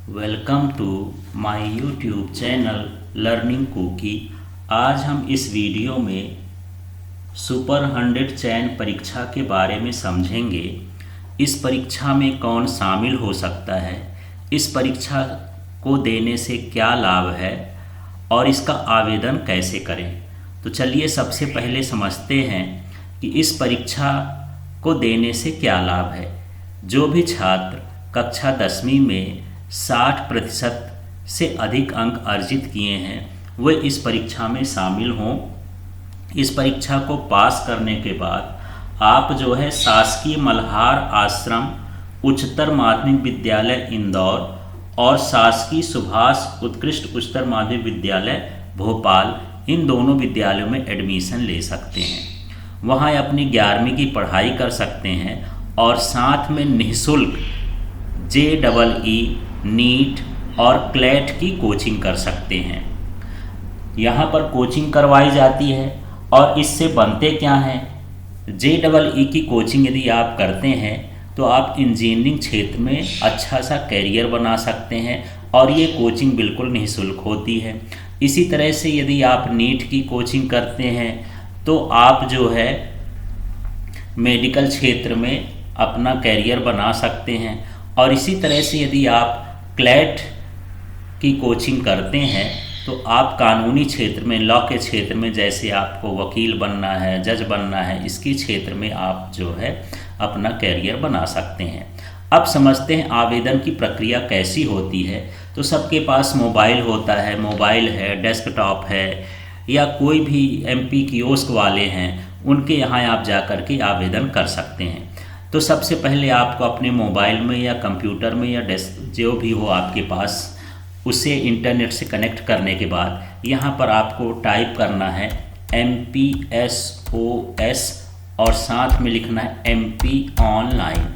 Welcome to my YouTube channel Learning Cookie. आज हम इस वीडियो में सुपर 100 चयन परीक्षा के बारे में समझेंगे। इस परीक्षा में कौन शामिल हो सकता है, इस परीक्षा को देने से क्या लाभ है और इसका आवेदन कैसे करें। तो चलिए सबसे पहले समझते हैं कि इस परीक्षा को देने से क्या लाभ है। जो भी छात्र कक्षा 10वीं में 60% से अधिक अंक अर्जित किए हैं वे इस परीक्षा में शामिल हों। इस परीक्षा को पास करने के बाद आप जो है शासकीय मल्हार आश्रम उच्चतर माध्यमिक विद्यालय इंदौर और शासकीय सुभाष उत्कृष्ट उच्चतर माध्यमिक विद्यालय भोपाल, इन दोनों विद्यालयों में एडमिशन ले सकते हैं। वहाँ अपनी 11वीं की पढ़ाई कर सकते हैं और साथ में निःशुल्क JEE, नीट और क्लैट की कोचिंग कर सकते हैं। यहाँ पर कोचिंग करवाई जाती है और इससे बनते क्या हैं। JEE की कोचिंग यदि आप करते हैं तो आप इंजीनियरिंग क्षेत्र में अच्छा सा कैरियर बना सकते हैं और ये कोचिंग बिल्कुल निःशुल्क होती है। इसी तरह से यदि आप नीट की कोचिंग करते हैं तो आप जो है मेडिकल क्षेत्र में अपना कैरियर बना सकते हैं। और इसी तरह से यदि आप क्लैट की कोचिंग करते हैं तो आप कानूनी क्षेत्र में, लॉ के क्षेत्र में, जैसे आपको वकील बनना है, जज बनना है, इसकी क्षेत्र में आप जो है अपना कैरियर बना सकते हैं। अब समझते हैं आवेदन की प्रक्रिया कैसी होती है। तो सबके पास मोबाइल होता है, मोबाइल है, डेस्कटॉप है या कोई भी MP कियोस्क वाले हैं, उनके यहाँ आप जा कर के आवेदन कर सकते हैं। तो सबसे पहले आपको अपने मोबाइल में या कंप्यूटर में या डेस्क जो भी हो आपके पास, उसे इंटरनेट से कनेक्ट करने के बाद यहाँ पर आपको टाइप करना है MPSOS और साथ में लिखना है MP ऑनलाइन।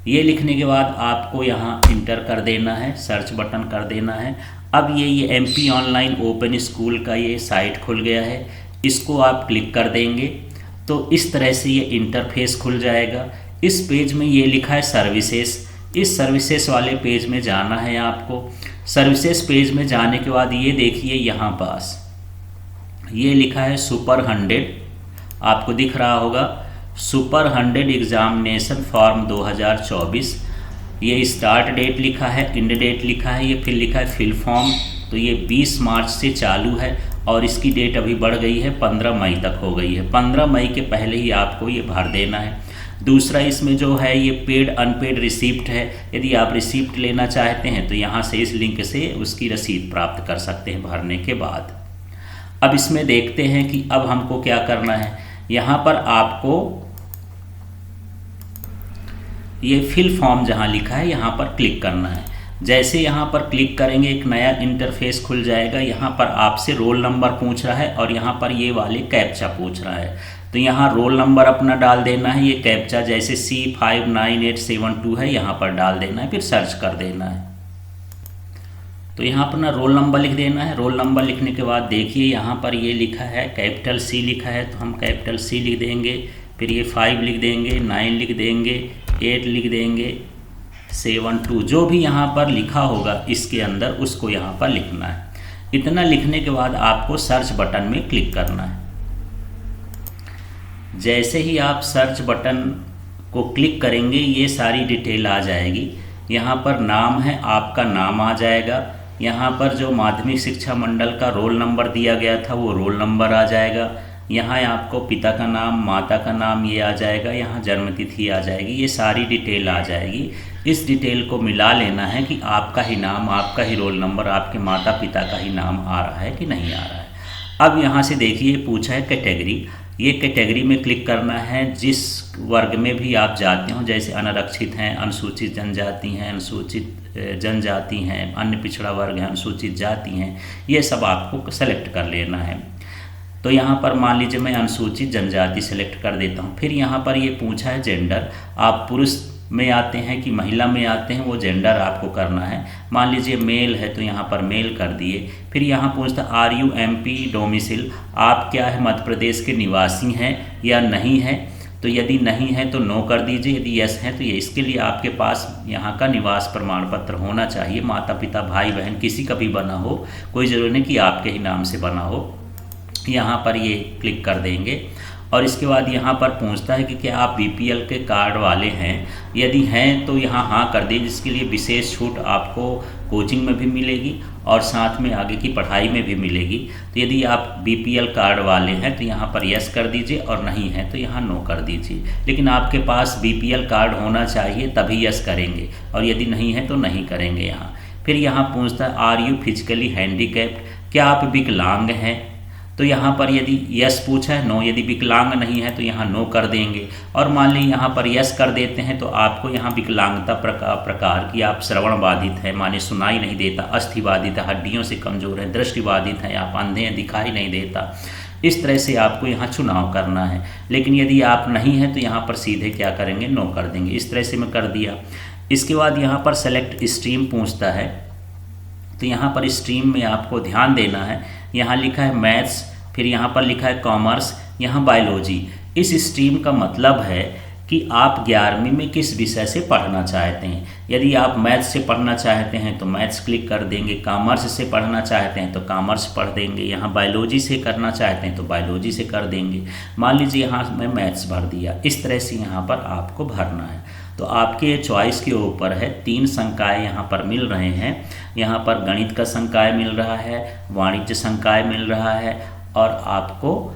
ये लिखने के बाद आपको यहाँ इंटर कर देना है, सर्च बटन कर देना है। अब ये MP ऑनलाइन ओपन स्कूल का ये साइट खुल गया है, इसको आप क्लिक कर देंगे तो इस तरह से ये इंटरफेस खुल जाएगा। इस पेज में ये लिखा है सर्विसेज, इस सर्विसेज वाले पेज में जाना है आपको। सर्विसेज पेज में जाने के बाद ये देखिए यहाँ पास ये लिखा है सुपर 100, आपको दिख रहा होगा सुपर 100 एग्जामिनेशन फॉर्म 2024। ये स्टार्ट डेट लिखा है, एंड डेट लिखा है, ये फिर लिखा है फिल फॉर्म। तो ये 20 मार्च से चालू है और इसकी डेट अभी बढ़ गई है, 15 मई तक हो गई है। 15 मई के पहले ही आपको ये भर देना है। दूसरा इसमें जो है ये पेड अनपेड रिसिप्ट है। यदि आप रिसिप्ट लेना चाहते हैं तो यहाँ से इस लिंक से उसकी रसीद प्राप्त कर सकते हैं भरने के बाद। अब इसमें देखते हैं कि अब हमको क्या करना है। यहाँ पर आपको ये फिल फॉर्म जहाँ लिखा है यहाँ पर क्लिक करना है। जैसे यहाँ पर क्लिक करेंगे एक नया इंटरफेस खुल जाएगा। यहाँ पर आपसे रोल नंबर पूछ रहा है और यहाँ पर ये वाले कैप्चा पूछ रहा है। तो यहाँ रोल नंबर अपना डाल देना है। ये कैप्चा जैसे C59872 है, यहाँ पर डाल देना है, फिर सर्च कर देना है। तो यहाँ अपना रोल नंबर लिख देना है। रोल नंबर लिखने के बाद देखिए यहाँ पर ये लिखा है कैपिटल C लिखा है, तो हम कैपिटल C लिख देंगे। फिर ये 5 लिख देंगे, 9 लिख देंगे, 8 लिख देंगे, 72 जो भी यहाँ पर लिखा होगा इसके अंदर उसको यहाँ पर लिखना है। इतना लिखने के बाद आपको सर्च बटन में क्लिक करना है। जैसे ही आप सर्च बटन को क्लिक करेंगे ये सारी डिटेल आ जाएगी। यहाँ पर नाम है, आपका नाम आ जाएगा। यहाँ पर जो माध्यमिक शिक्षा मंडल का रोल नंबर दिया गया था वो रोल नंबर आ जाएगा। यहाँ आपको पिता का नाम, माता का नाम ये आ जाएगा। यहाँ जन्म तिथि आ जाएगी, ये सारी डिटेल आ जाएगी। इस डिटेल को मिला लेना है कि आपका ही नाम, आपका ही रोल नंबर, आपके माता पिता का ही नाम आ रहा है कि नहीं आ रहा है। अब यहाँ से देखिए पूछा है कैटेगरी, ये कैटेगरी में क्लिक करना है। जिस वर्ग में भी आप जाते हो, जैसे अनारक्षित हैं, अनुसूचित जनजाति हैं, अनुसूचित जनजाति हैं, अन्य पिछड़ा वर्ग हैं, अनुसूचित जाति हैं, ये सब आपको सेलेक्ट कर लेना है। तो यहाँ पर मान लीजिए मैं अनुसूचित जनजाति सेलेक्ट कर देता हूँ। फिर यहाँ पर ये पूछा है जेंडर, आप पुरुष में आते हैं कि महिला में आते हैं, वो जेंडर आपको करना है। मान लीजिए मेल है तो यहाँ पर मेल कर दिए। फिर यहाँ पूछता आर यू MP डोमिसिल, आप क्या है मध्य प्रदेश के निवासी हैं या नहीं हैं। तो यदि नहीं है तो नो कर दीजिए, यदि यस है तो ये। इसके लिए आपके पास यहाँ का निवास प्रमाण पत्र होना चाहिए, माता पिता भाई बहन किसी का भी बना हो, कोई ज़रूरी नहीं कि आपके ही नाम से बना हो। यहाँ पर ये क्लिक कर देंगे और इसके बाद यहाँ पर पूछता है कि क्या आप बीपीएल के कार्ड वाले हैं। यदि हैं तो यहाँ हाँ कर दीजिए, जिसके लिए विशेष छूट आपको कोचिंग में भी मिलेगी और साथ में आगे की पढ़ाई में भी मिलेगी। तो यदि आप बीपीएल कार्ड वाले हैं तो यहाँ पर यस कर दीजिए और नहीं है तो यहाँ नो कर दीजिए। लेकिन आपके पास बीपीएल कार्ड होना चाहिए तभी यस करेंगे, और यदि नहीं है तो नहीं करेंगे यहाँ। फिर यहाँ पूछता है आर यू फिजिकली हैंडीकैप्ड, क्या आप विकलांग हैं। तो यहाँ पर यदि यस पूछा है नो, यदि विकलांग नहीं है तो यहाँ नो कर देंगे। और मान लीजिए यहाँ पर यस कर देते हैं तो आपको यहाँ विकलांगता प्रकार की, आप श्रवण बाधित है, माने सुनाई नहीं देता, अस्थि बाधित है, हड्डियों से कमज़ोर है, दृष्टि बाधित है, आप अंधे हैं, दिखाई नहीं देता, इस तरह से आपको यहाँ चुनाव करना है। लेकिन यदि आप नहीं हैं तो यहाँ पर सीधे क्या करेंगे, नो कर देंगे। इस तरह से मैं कर दिया। इसके बाद यहाँ पर सेलेक्ट स्ट्रीम पूछता है, तो यहाँ पर स्ट्रीम में आपको ध्यान देना है। यहाँ लिखा है मैथ्स, फिर यहाँ पर लिखा है कॉमर्स, यहाँ बायोलॉजी। इस स्ट्रीम का मतलब है कि आप 11वीं में किस विषय से पढ़ना चाहते हैं। यदि आप मैथ्स से पढ़ना चाहते हैं तो मैथ्स क्लिक कर देंगे, कॉमर्स से पढ़ना चाहते हैं तो कॉमर्स पढ़ देंगे, यहाँ बायोलॉजी से करना चाहते हैं तो बायोलॉजी से कर देंगे। मान लीजिए यहाँ मैं मैथ्स भर दिया। इस तरह से यहाँ पर आपको भरना है। तो आपके चॉइस के ऊपर है। 3 संकाय यहाँ पर मिल रहे हैं। यहाँ पर गणित का संकाय मिल रहा है, वाणिज्य संकाय मिल रहा है और आपको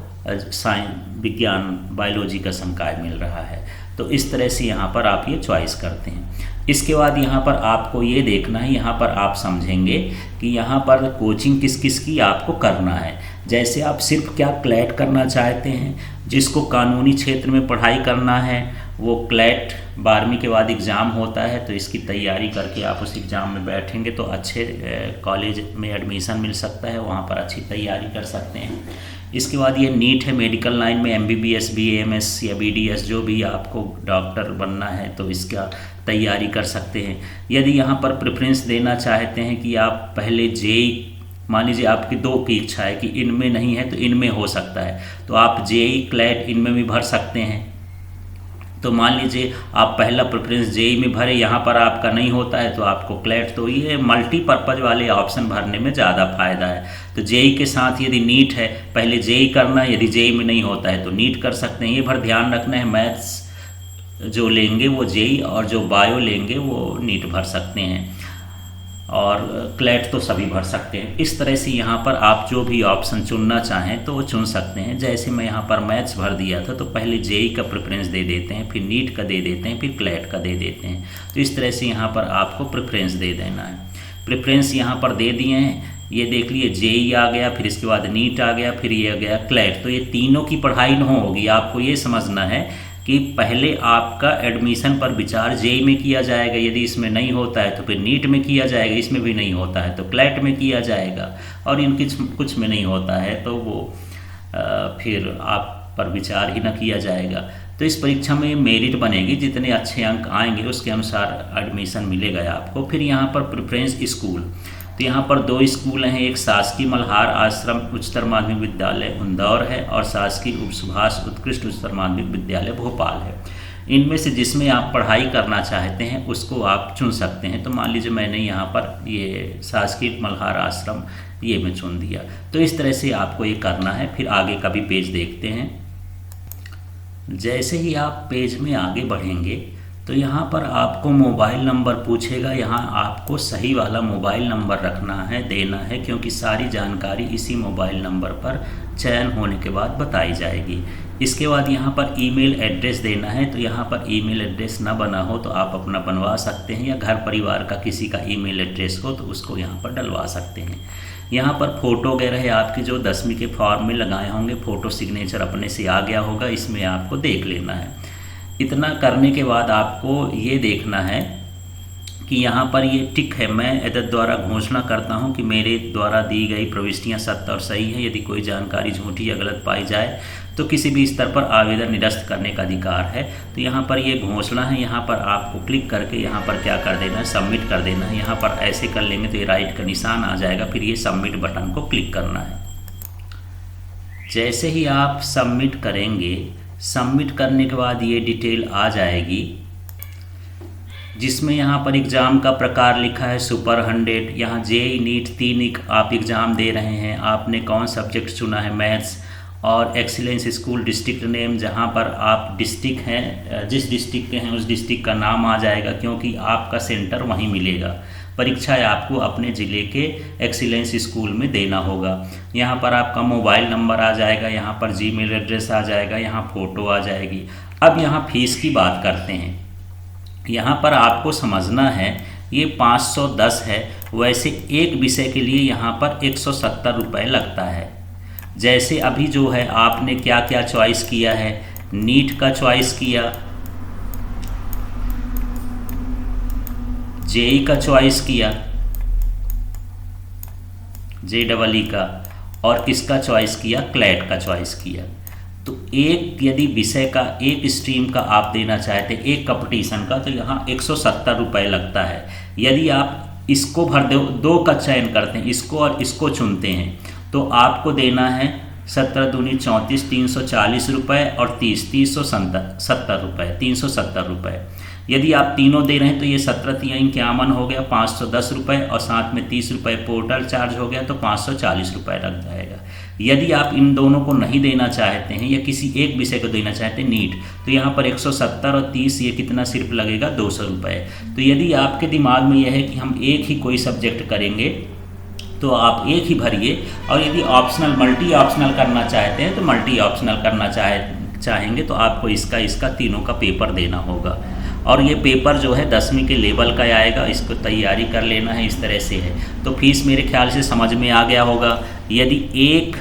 विज्ञान बायोलॉजी का संकाय मिल रहा है। तो इस तरह से यहाँ पर आप ये चॉइस करते हैं। इसके बाद यहाँ पर आपको ये देखना है, यहाँ पर आप समझेंगे कि यहाँ पर कोचिंग किस किस की आपको करना है। जैसे आप सिर्फ क्या क्लैट करना चाहते हैं, जिसको कानूनी क्षेत्र में पढ़ाई करना है वो क्लैट 12वीं के बाद एग्ज़ाम होता है, तो इसकी तैयारी करके आप उस एग्ज़ाम में बैठेंगे तो अच्छे कॉलेज में एडमिशन मिल सकता है, वहाँ पर अच्छी तैयारी कर सकते हैं। इसके बाद ये नीट है, मेडिकल लाइन में MBBS BAMS या BDS जो भी आपको डॉक्टर बनना है तो इसका तैयारी कर सकते हैं। यदि यहाँ पर प्रेफरेंस देना चाहते हैं कि आप पहले JEE, मान लीजिए आपकी 2 की इच्छा है कि इनमें नहीं है तो इनमें हो सकता है, तो आप JEE क्लैट इनमें भी भर सकते हैं। तो मान लीजिए आप पहला प्रेफरेंस JEE में भरे, यहाँ पर आपका नहीं होता है तो आपको क्लैट, तो ये मल्टीपर्पज़ वाले ऑप्शन भरने में ज़्यादा फ़ायदा है। तो JEE के साथ यदि नीट है पहले JEE करना, यदि JEE में नहीं होता है तो नीट कर सकते हैं। ये भर ध्यान रखना है, मैथ्स जो लेंगे वो JEE और जो बायो लेंगे वो नीट भर सकते हैं, और क्लैट तो सभी भर सकते हैं। इस तरह से यहाँ पर आप जो भी ऑप्शन चुनना चाहें तो वो चुन सकते हैं। जैसे मैं यहाँ पर मैथ्स भर दिया था तो पहले JEE का प्रेफरेंस दे देते हैं, फिर नीट का दे देते हैं, फिर क्लैट का दे देते हैं। तो इस तरह से यहाँ पर आपको प्रेफरेंस दे देना है। प्रेफरेंस यहाँ पर दे दिए हैं, ये देख लिए JEE आ गया, फिर इसके बाद नीट आ गया, फिर ये आ गया क्लैट। तो ये तीनों की पढ़ाई नहीं होगी। आपको ये समझना है कि पहले आपका एडमिशन पर विचार JEE में किया जाएगा, यदि इसमें नहीं होता है तो फिर नीट में किया जाएगा, इसमें भी नहीं होता है तो क्लैट में किया जाएगा, और इनकी कुछ में नहीं होता है तो वो फिर आप पर विचार ही न किया जाएगा। तो इस परीक्षा में मेरिट बनेगी, जितने अच्छे अंक आएंगे उसके अनुसार एडमिशन मिलेगा आपको। फिर यहाँ पर प्रेफरेंस स्कूल, तो यहाँ पर 2 स्कूल हैं, एक शासकीय मल्हार आश्रम उच्चतर माध्यमिक विद्यालय इंदौर है और शासकीय उप सुभाष उत्कृष्ट उच्चतर माध्यमिक विद्यालय भोपाल है। इनमें से जिसमें आप पढ़ाई करना चाहते हैं उसको आप चुन सकते हैं। तो मान लीजिए मैंने यहाँ पर ये शासकीय मल्हार आश्रम ये मैं चुन दिया। तो इस तरह से आपको ये करना है। फिर आगे का भी पेज देखते हैं। जैसे ही आप पेज में आगे बढ़ेंगे तो यहाँ पर आपको मोबाइल नंबर पूछेगा। यहाँ आपको सही वाला मोबाइल नंबर रखना है, देना है, क्योंकि सारी जानकारी इसी मोबाइल नंबर पर चयन होने के बाद बताई जाएगी। इसके बाद यहाँ पर ईमेल एड्रेस देना है। तो यहाँ पर ईमेल एड्रेस ना बना हो तो आप अपना बनवा सकते हैं, या घर परिवार का किसी का ईमेल एड्रेस हो तो उसको यहाँ पर डलवा सकते हैं। यहाँ पर फ़ोटो वगैरह है आपकी जो 10वीं के फॉर्म में लगाए होंगे, फ़ोटो सिग्नेचर अपने से आ गया होगा, इसमें आपको देख लेना है। इतना करने के बाद आपको ये देखना है कि यहाँ पर ये टिक है, मैं एतद द्वारा घोषणा करता हूँ कि मेरे द्वारा दी गई प्रविष्टियाँ सत्य और सही हैं। यदि कोई जानकारी झूठी या गलत पाई जाए तो किसी भी स्तर पर आवेदन निरस्त करने का अधिकार है। तो यहाँ पर ये घोषणा है, यहाँ पर आपको क्लिक करके यहाँ पर क्या कर देना है, सबमिट कर देना है। यहाँ पर ऐसे कर लेंगे तो ये राइट का निशान आ जाएगा, फिर ये सबमिट बटन को क्लिक करना है। जैसे ही आप सबमिट करेंगे सबमिट करने के बाद ये डिटेल आ जाएगी, जिसमें यहाँ पर एग्ज़ाम का प्रकार लिखा है सुपर 100। यहाँ जेईई नीट 3 आप एग्ज़ाम दे रहे हैं, आपने कौन सब्जेक्ट चुना है, मैथ्स, और एक्सीलेंस स्कूल डिस्ट्रिक्ट नेम, जहाँ पर आप डिस्ट्रिक्ट हैं, जिस डिस्ट्रिक्ट के हैं उस डिस्ट्रिक्ट का नाम आ जाएगा, क्योंकि आपका सेंटर वहीं मिलेगा। परीक्षा आपको अपने ज़िले के एक्सीलेंस स्कूल में देना होगा। यहाँ पर आपका मोबाइल नंबर आ जाएगा, यहाँ पर जीमेल एड्रेस आ जाएगा, यहाँ फ़ोटो आ जाएगी। अब यहाँ फ़ीस की बात करते हैं। यहाँ पर आपको समझना है ये 510 है, वैसे एक विषय के लिए यहाँ पर 170 रुपये लगता है। जैसे अभी जो है आपने क्या क्या चॉइस किया है, नीट का चॉइस किया, जेईई का चॉइस किया, जेईई का, और किसका चॉइस किया, क्लैट का चॉइस किया। तो एक यदि विषय का, एक स्ट्रीम का आप देना चाहते हैं, एक कंपटीशन का, तो यहाँ 170 रुपये लगता है। यदि आप इसको भर दो का चयन करते हैं, इसको और इसको चुनते हैं, तो आपको देना है 17 दूनी 34, 340 रुपये, और 370 रुपये, 370 रुपये। यदि आप तीनों दे रहे हैं तो ये 17×3 हो गया 510 रुपये, और साथ में 30 रुपये पोर्टल चार्ज हो गया, तो 540 रुपये लग जाएगा। यदि आप इन दोनों को नहीं देना चाहते हैं या किसी एक विषय को देना चाहते हैं, नीट, तो यहाँ पर 170 और 30, ये कितना सिर्फ लगेगा 200 रुपये। तो यदि आपके दिमाग में यह है कि हम एक ही कोई सब्जेक्ट करेंगे, तो आप एक ही भरिए, और यदि ऑप्शनल मल्टी ऑप्शनल करना चाहते हैं तो मल्टी ऑप्शनल करना चाहेंगे तो आपको इसका तीनों का पेपर देना होगा। और ये पेपर जो है 10वीं के लेवल का आएगा, इसको तैयारी कर लेना है, इस तरह से है। तो फीस मेरे ख्याल से समझ में आ गया होगा। यदि एक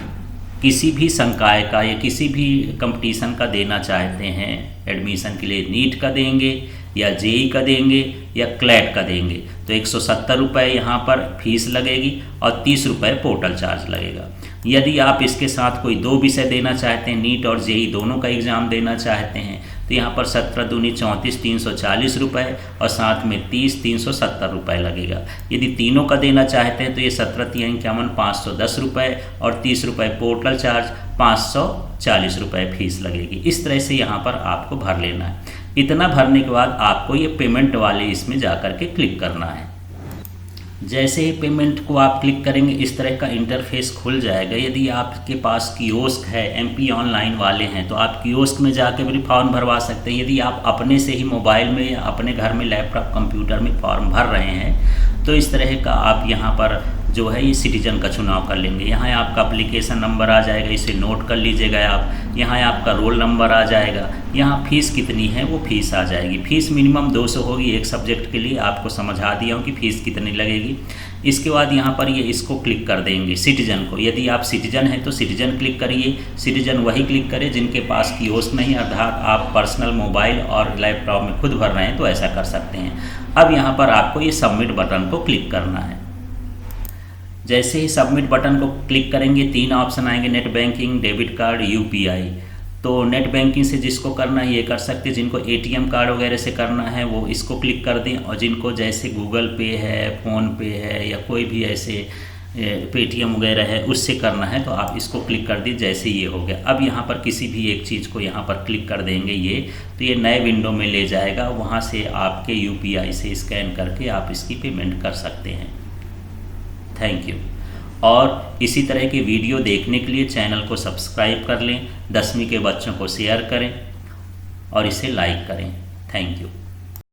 किसी भी संकाय का या किसी भी कंपटीशन का देना चाहते हैं एडमिशन के लिए, नीट का देंगे या जेईई का देंगे या क्लैट का देंगे, तो 170 रुपये यहाँ पर फीस लगेगी और 30 रुपये पोर्टल चार्ज लगेगा। यदि आप इसके साथ कोई दो विषय देना चाहते हैं, नीट और जेईई दोनों का एग्ज़ाम देना चाहते हैं, तो यहाँ पर 17 दूनी 34, 340 रुपये, और साथ में 30, 370 रुपये लगेगा। यदि तीनों का देना चाहते हैं तो ये 17×3 510 रुपये, और 30 रुपये पोर्टल चार्ज, 540 रुपये फीस लगेगी। इस तरह से यहाँ पर आपको भर लेना है। इतना भरने के बाद आपको ये पेमेंट वाले इसमें जा कर के क्लिक करना है। जैसे ही पेमेंट को आप क्लिक करेंगे, इस तरह का इंटरफेस खुल जाएगा। यदि आपके पास कियोस्क है, MP ऑनलाइन वाले हैं, तो आप कियोस्क में जाकर भी फॉर्म भरवा सकते हैं। यदि आप अपने से ही मोबाइल में या अपने घर में लैपटॉप कंप्यूटर में फॉर्म भर रहे हैं, तो इस तरह का आप यहाँ पर जो है ये सिटीजन का चुनाव कर लेंगे। यहाँ आपका एप्लीकेशन नंबर आ जाएगा, इसे नोट कर लीजिएगा आप। यहाँ आपका रोल नंबर आ जाएगा। यहाँ फ़ीस कितनी है वो फ़ीस आ जाएगी। फ़ीस मिनिमम 200 होगी एक सब्जेक्ट के लिए, आपको समझा दिया हूँ कि फ़ीस कितनी लगेगी। इसके बाद यहाँ पर ये इसको क्लिक कर देंगे सिटीजन को। यदि आप सिटीजन हैं तो सिटीजन क्लिक करिए। सिटीजन वही क्लिक करें जिनके पास कियोस्क नहीं, अर्थात आप पर्सनल मोबाइल और लैपटॉप में खुद भर रहे हैं तो ऐसा कर सकते हैं। अब यहाँ पर आपको ये सबमिट बटन को क्लिक करना है। जैसे ही सबमिट बटन को क्लिक करेंगे, 3 ऑप्शन आएंगे, net banking, debit card, UPI। तो नेट बैंकिंग से जिसको करना है ये कर सकते हैं, जिनको ATM कार्ड वगैरह से करना है वो इसको क्लिक कर दें, और जिनको जैसे गूगल पे है, फ़ोनपे है, या कोई भी ऐसे पेटीएम वगैरह है उससे करना है तो आप इसको क्लिक कर दीजिए। जैसे ये हो गया, अब यहाँ पर किसी भी एक चीज़ को यहाँ पर क्लिक कर देंगे ये, तो ये नए विंडो में ले जाएगा। वहाँ से आपके UPI से स्कैन करके आप इसकी पेमेंट कर सकते हैं। Thank you. और इसी तरह के वीडियो देखने के लिए चैनल को सब्सक्राइब कर लें, 10वीं के बच्चों को शेयर करें और इसे लाइक करें। Thank you.